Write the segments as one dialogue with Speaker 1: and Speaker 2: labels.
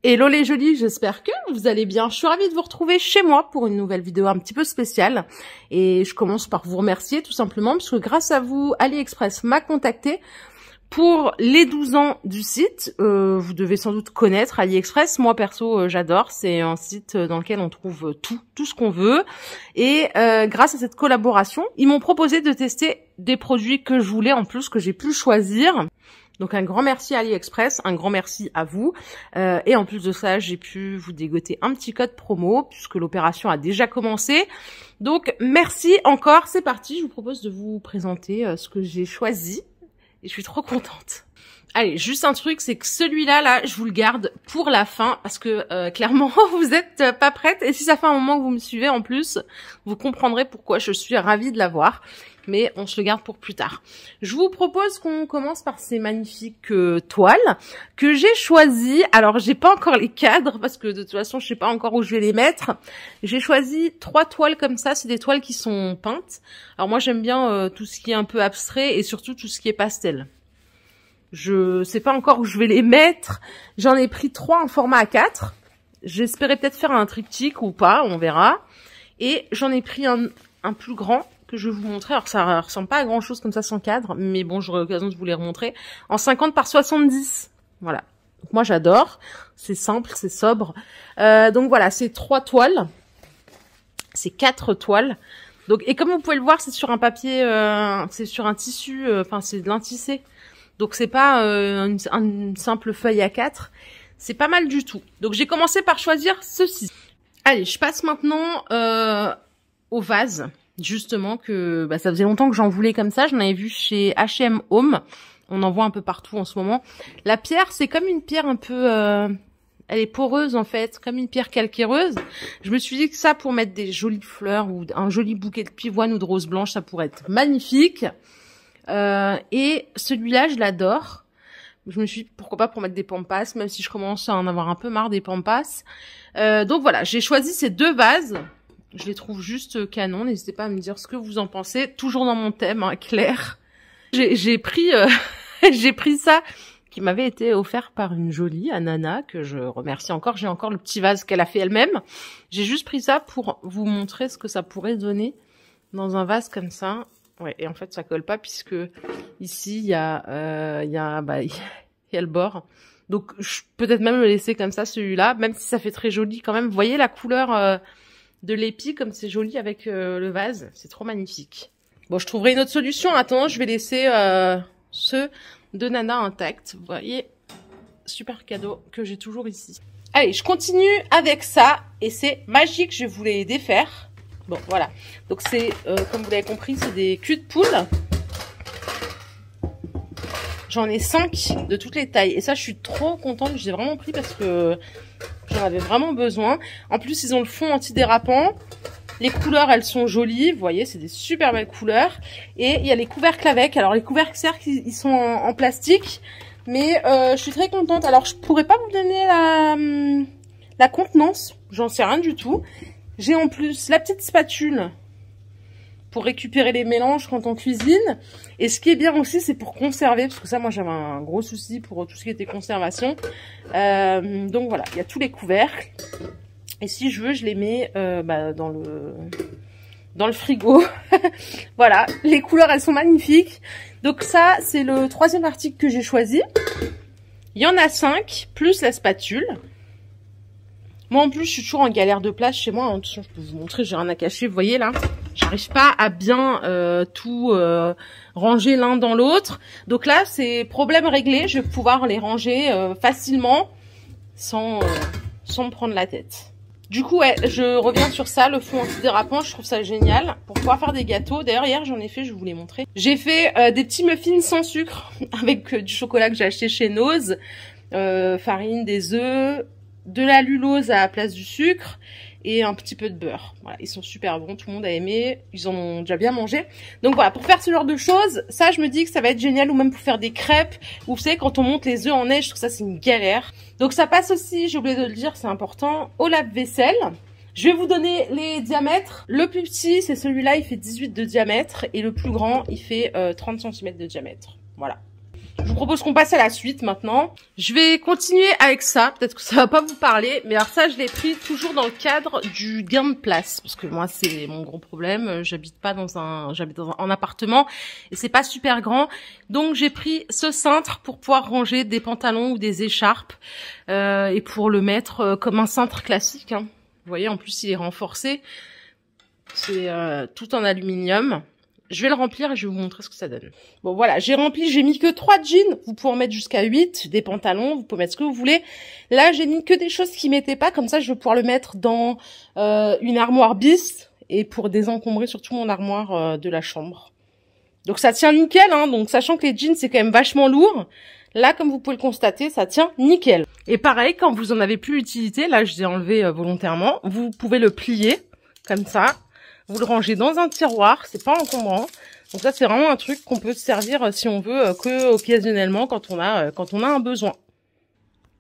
Speaker 1: Hello les jolis, j'espère que vous allez bien. Je suis ravie de vous retrouver chez moi pour une nouvelle vidéo un petit peu spéciale. Et je commence par vous remercier tout simplement parce que grâce à vous, AliExpress m'a contacté pour les 12 ans du site. Vous devez sans doute connaître AliExpress. Moi perso, j'adore. C'est un site dans lequel on trouve tout ce qu'on veut. Et grâce à cette collaboration, ils m'ont proposé de tester des produits que je voulais en plus, que j'ai pu choisir. Donc un grand merci à AliExpress, un grand merci à vous. Et en plus de ça, j'ai pu vous dégoter un petit code promo puisque l'opération a déjà commencé. Donc merci encore, c'est parti. Je vous propose de vous présenter ce que j'ai choisi et je suis trop contente. Allez, juste un truc, c'est que celui-là, je vous le garde pour la fin parce que clairement, vous êtes pas prête. Et si ça fait un moment que vous me suivez en plus, vous comprendrez pourquoi je suis ravie de l'avoir. Mais on se le garde pour plus tard. Je vous propose qu'on commence par ces magnifiques toiles que j'ai choisies. Alors, j'ai pas encore les cadres parce que de toute façon, je sais pas encore où je vais les mettre. J'ai choisi 3 toiles comme ça. C'est des toiles qui sont peintes. Alors moi, j'aime bien tout ce qui est un peu abstrait et surtout tout ce qui est pastel. Je sais pas encore où je vais les mettre. J'en ai pris 3 en format A4. J'espérais peut-être faire un triptyque ou pas, on verra. Et j'en ai pris un plus grand que je vais vous montrer. Alors ça ressemble pas à grand chose comme ça sans cadre, mais bon, j'aurai l'occasion de vous les remontrer. En 50 par 70. Voilà. Donc moi j'adore. C'est simple, c'est sobre. Donc voilà, c'est 3 toiles. C'est 4 toiles. Donc, et comme vous pouvez le voir, c'est sur un papier, c'est sur un tissu, enfin c'est de l'intissé. Donc c'est pas une simple feuille A4. C'est pas mal du tout. Donc j'ai commencé par choisir ceci. Allez, je passe maintenant au vase. Justement que ça faisait longtemps que j'en voulais comme ça. J'en avais vu chez H&M Home. On en voit un peu partout en ce moment. La pierre, c'est comme une pierre un peu... elle est poreuse en fait, comme une pierre calcaireuse. Je me suis dit que ça, pour mettre des jolies fleurs ou un joli bouquet de pivoine ou de roses blanches, ça pourrait être magnifique. Et celui-là, je l'adore. Je me suis dit, pourquoi pas pour mettre des pampas, même si je commence à en avoir un peu marre des pampas. Donc voilà, j'ai choisi ces 2 vases. Je les trouve juste canon. N'hésitez pas à me dire ce que vous en pensez. Toujours dans mon thème, hein, clair. J'ai pris, j'ai pris ça qui m'avait été offert par une jolie, Anana, que je remercie encore. J'ai encore le petit vase qu'elle a fait elle-même. J'ai juste pris ça pour vous montrer ce que ça pourrait donner dans un vase comme ça. Ouais, et en fait, ça colle pas puisque ici, il y a le bord. Donc, peut-être même le laisser comme ça, celui-là, même si ça fait très joli quand même. Vous voyez la couleur de l'épi, comme c'est joli avec le vase. C'est trop magnifique. Bon, je trouverai une autre solution. Attends, je vais laisser ceux de Nana intacts. Vous voyez, super cadeau que j'ai toujours ici. Allez, je continue avec ça. Et c'est magique, je vais vous les défaire. Bon, voilà. Donc, c'est, comme vous l'avez compris, c'est des culs de poule. J'en ai 5 de toutes les tailles. Et ça, je suis trop contente. Je les ai vraiment pris parce que j'en avais vraiment besoin. En plus, ils ont le fond antidérapant. Les couleurs, elles sont jolies. Vous voyez, c'est des super belles couleurs. Et il y a les couvercles avec. Alors, les couvercles, certes, ils sont en plastique. Mais je suis très contente. Alors, je pourrais pas vous donner la contenance. J'en sais rien du tout. J'ai en plus la petite spatule pour récupérer les mélanges quand on cuisine. Et ce qui est bien aussi, c'est pour conserver, parce que ça, moi, j'avais un gros souci pour tout ce qui était conservation. Donc voilà, il y a tous les couvercles. Et si je veux, je les mets dans le frigo. Voilà, les couleurs, elles sont magnifiques. Donc ça, c'est le 3e article que j'ai choisi. Il y en a 5, plus la spatule. Moi, en plus, je suis toujours en galère de place chez moi. De toute façon, je peux vous montrer, j'ai rien à cacher. Vous voyez, là, j'arrive pas à bien tout ranger l'un dans l'autre. Donc là, c'est problème réglé. Je vais pouvoir les ranger facilement sans me prendre la tête. Du coup, ouais, je reviens sur ça, le fond antidérapant. Je trouve ça génial pour pouvoir faire des gâteaux. D'ailleurs, hier, j'en ai fait, je vais vous les montrer. J'ai fait des petits muffins sans sucre avec du chocolat que j'ai acheté chez Nose, farine, des œufs, de la lulose à la place du sucre et un petit peu de beurre. Voilà, ils sont super bons, tout le monde a aimé, ils en ont déjà bien mangé. Donc voilà, pour faire ce genre de choses, ça je me dis que ça va être génial, ou même pour faire des crêpes, ou vous savez quand on monte les œufs en neige, je trouve ça c'est une galère. Donc ça passe aussi, j'ai oublié de le dire, c'est important, au lave-vaisselle. Je vais vous donner les diamètres. Le plus petit, c'est celui-là, il fait 18 de diamètre, et le plus grand, il fait 30 cm de diamètre. Voilà. Je vous propose qu'on passe à la suite maintenant. Je vais continuer avec ça. Peut-être que ça va pas vous parler. Mais alors ça, je l'ai pris toujours dans le cadre du gain de place. Parce que moi, c'est mon gros problème. J'habite en appartement. Et c'est pas super grand. Donc, j'ai pris ce cintre pour pouvoir ranger des pantalons ou des écharpes. Et pour le mettre comme un cintre classique. Hein. Vous voyez, en plus, il est renforcé. C'est tout en aluminium. Je vais le remplir et je vais vous montrer ce que ça donne. Bon voilà, j'ai rempli, j'ai mis que 3 jeans. Vous pouvez en mettre jusqu'à 8, des pantalons, vous pouvez mettre ce que vous voulez. Là, j'ai mis que des choses qui m'étaient pas, comme ça je vais pouvoir le mettre dans une armoire bis et pour désencombrer surtout mon armoire de la chambre. Donc ça tient nickel, hein, donc sachant que les jeans c'est quand même vachement lourd. Là, comme vous pouvez le constater, ça tient nickel. Et pareil, quand vous en avez plus utilité, là je l'ai enlevé volontairement, vous pouvez le plier comme ça. Vous le rangez dans un tiroir, c'est pas encombrant. Donc ça, c'est vraiment un truc qu'on peut se servir si on veut que occasionnellement quand on a un besoin.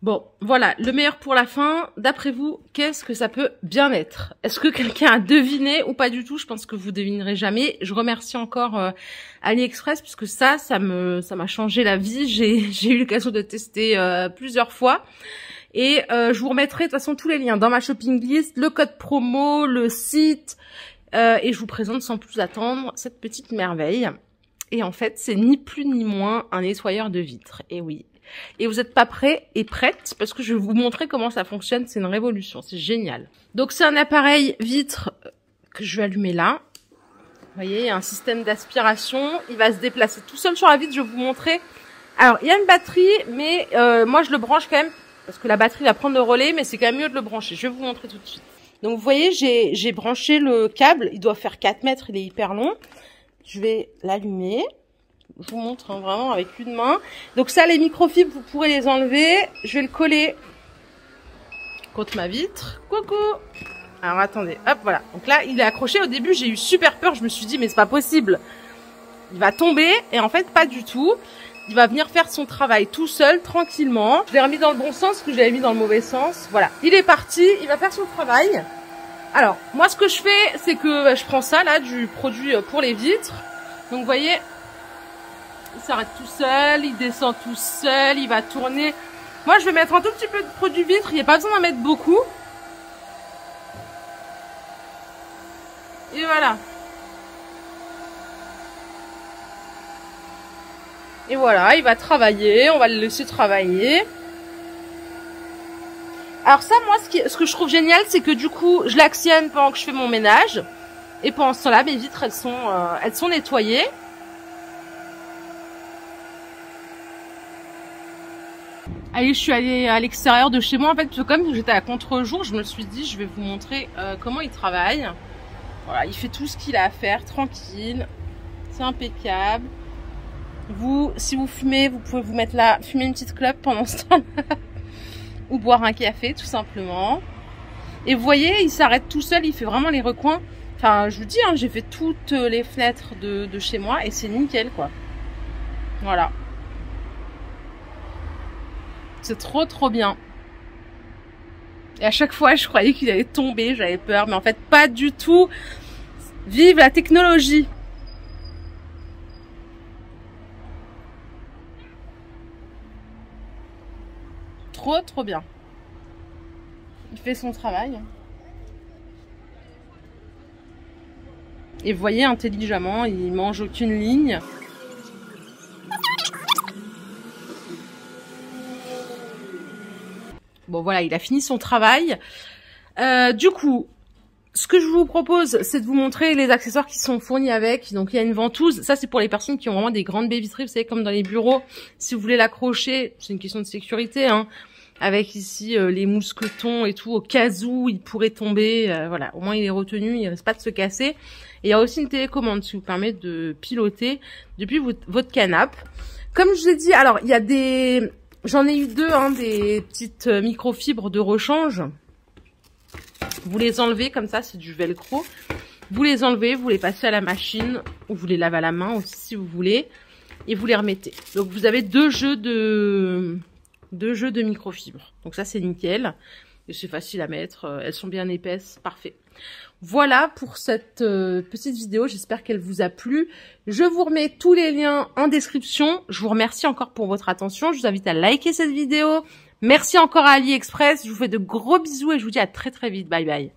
Speaker 1: Bon, voilà, le meilleur pour la fin. D'après vous, qu'est-ce que ça peut bien être? Est-ce que quelqu'un a deviné ou pas du tout? Je pense que vous devinerez jamais. Je remercie encore AliExpress puisque ça m'a changé la vie. J'ai eu l'occasion de tester plusieurs fois. Et je vous remettrai de toute façon tous les liens dans ma shopping list, le code promo, le site. Et je vous présente sans plus attendre cette petite merveille. Et en fait, c'est ni plus ni moins un nettoyeur de vitres. Et oui. Et vous n'êtes pas prêts et prêtes parce que je vais vous montrer comment ça fonctionne. C'est une révolution, c'est génial. Donc c'est un appareil vitre que je vais allumer là. Vous voyez, il y a un système d'aspiration. Il va se déplacer tout seul sur la vitre. Je vais vous montrer. Alors, il y a une batterie, mais moi je le branche quand même parce que la batterie va prendre le relais, mais c'est quand même mieux de le brancher. Je vais vous montrer tout de suite. Donc vous voyez, j'ai branché le câble, il doit faire 4 mètres, il est hyper long. Je vais l'allumer. Je vous montre hein, vraiment avec une main. Donc ça, les microfibres, vous pourrez les enlever. Je vais le coller contre ma vitre. Coucou. Alors attendez, hop, voilà. Donc là, il est accroché. Au début, j'ai eu super peur. Je me suis dit, mais c'est pas possible. Il va tomber. Et en fait, pas du tout. Il va venir faire son travail tout seul, tranquillement. Je l'ai remis dans le bon sens, parce que je l'avais mis dans le mauvais sens. Voilà, il est parti, il va faire son travail. Alors, moi, ce que je fais, c'est que je prends ça, là, du produit pour les vitres. Donc, vous voyez, il s'arrête tout seul, il descend tout seul, il va tourner. Moi, je vais mettre un tout petit peu de produit vitre, il n'y a pas besoin d'en mettre beaucoup. Et voilà. Et voilà, il va travailler, on va le laisser travailler. Alors ça, moi, ce que je trouve génial, c'est que du coup, je l'actionne pendant que je fais mon ménage. Et pendant ce temps-là, mes vitres, elles sont nettoyées. Allez, je suis allée à l'extérieur de chez moi, en fait, parce que comme j'étais à contre-jour, je me suis dit, je vais vous montrer comment il travaille. Voilà, il fait tout ce qu'il a à faire, tranquille. C'est impeccable. Vous, si vous fumez, vous pouvez vous mettre là, fumer une petite clope pendant ce temps-là. Ou boire un café, tout simplement. Et vous voyez, il s'arrête tout seul, il fait vraiment les recoins. Enfin, je vous dis, hein, j'ai fait toutes les fenêtres de chez moi et c'est nickel, quoi. Voilà. C'est trop, trop bien. Et à chaque fois, je croyais qu'il allait tomber, j'avais peur. Mais en fait, pas du tout. Vive la technologie! Trop, trop bien. Il fait son travail. Et vous voyez, intelligemment, il mange aucune ligne. Bon, voilà, il a fini son travail. Du coup, ce que je vous propose, c'est de vous montrer les accessoires qui sont fournis avec. Donc, il y a une ventouse. Ça, c'est pour les personnes qui ont vraiment des grandes baies vitrées. Vous savez, comme dans les bureaux, si vous voulez l'accrocher, c'est une question de sécurité, hein. Avec ici les mousquetons et tout, au cas où il pourrait tomber. Voilà, au moins il est retenu, il risque pas de se casser. Et il y a aussi une télécommande qui vous permet de piloter depuis votre canapé. Comme je vous ai dit, alors il y a des... J'en ai eu deux, hein, des petites microfibres de rechange. Vous les enlevez comme ça, c'est du velcro. Vous les enlevez, vous les passez à la machine, ou vous les lavez à la main aussi si vous voulez. Et vous les remettez. Donc vous avez deux jeux de microfibres. Donc ça c'est nickel. Et c'est facile à mettre, elles sont bien épaisses, parfait. Voilà pour cette petite vidéo, j'espère qu'elle vous a plu. Je vous remets tous les liens en description. Je vous remercie encore pour votre attention. Je vous invite à liker cette vidéo. Merci encore à AliExpress. Je vous fais de gros bisous et je vous dis à très très vite. Bye bye.